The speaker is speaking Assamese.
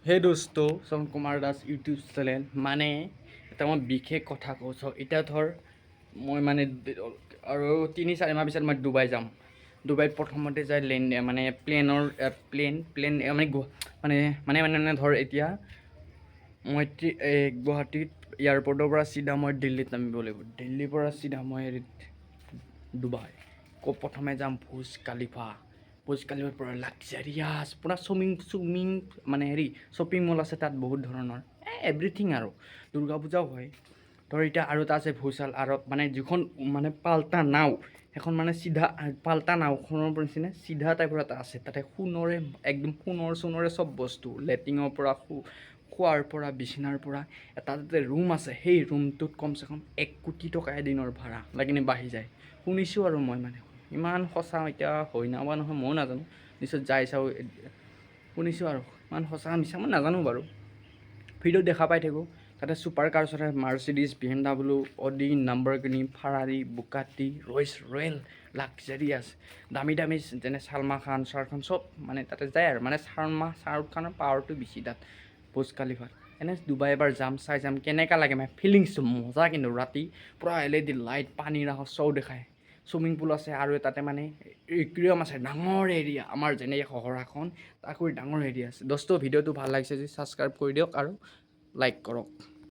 হে দোস্ত শ্ৰৱণ কুমাৰ দাস ইউটিউব চেনেল মানে এটা মই বিশেষ কথা কৈছোঁ এতিয়া ধৰ মই মানে আৰু 3-4 মাহ পিছত মই ডুবাই যাম ডুবাইত প্ৰথমতে যাই মানে প্লেন মানে মানে মানে মানে ধৰ এতিয়া মই গুৱাহাটীত এয়াৰপৰ্টৰ পৰা চিধা মই দিল্লীত নামিব লাগিব দিল্লীৰ পৰা চিধা মই ডুবাই প্ৰথমে যাম ভুজ খালিফাৰ পৰা লাক্সাৰিয়াছ পূৰা চুইমিং মানে শ্বপিং মল আছে তাত বহুত ধৰণৰ এভৰিথিং আৰু দুৰ্গা পূজাও হয় ধৰ এতিয়া আৰু এটা আছে ভুচাল আৰু মানে যিখন মানে পাল্টা নাও সেইখন মানে চিধা পাল্টা নাওখনৰ নিচিনা চিধা টাইপৰ এটা আছে তাতে সোণৰে একদম সোণৰে চব বস্তু লেট্ৰিনৰ পৰা খোৱাৰ পৰা বিচনাৰ পৰা এটা তাতে ৰুম আছে সেই ৰুমটোত কমচে কম 1 কোটি টকা এদিনৰ ভাড়া লাগিনে বাঢ়ি যায় শুনিছোঁ আৰু মই মানে ইমান সঁচা এতিয়া হৈ নাবা নহয় ময়ো নাজানো নিশ্চয় যাই চাওঁ শুনিছোঁ আৰু ইমান সঁচা মিছা মই নাজানো বাৰু ভিডিঅ'ত দেখা পাই থাকোঁ তাতে ছুপাৰ কাৰ আছে Mercedes BMW Audi Lamborghini Ferrari Bugatti royal luxurious দামী যেনে ছালমান খান শ্বাহৰুখ খান চব মানে তাতে যায় আৰু মানে শ্বাহৰুখ খানৰ পাৱাৰটো বেছি তাত বুৰ্জ খালিফাত এনে ডুবাই এবাৰ যাম চাই যাম কেনেকুৱা লাগে মানে ফিলিংছটো মজা কিন্তু ৰাতি পূৰা LED লাইট পানী ৰাখৰ শ্ব' দেখায় চুইমিং পুল আছে আৰু তাতে মানে একুৰিয়াম আছে ডাঙৰ এৰিয়া আমাৰ যেনে শহৰাখন তাকৈ ডাঙৰ এৰিয়া আছে দোস্ত ভিডিঅ'টো ভাল লাগিছে যদি ছাবস্ক্ৰাইব কৰি দিয়ক আৰু লাইক কৰক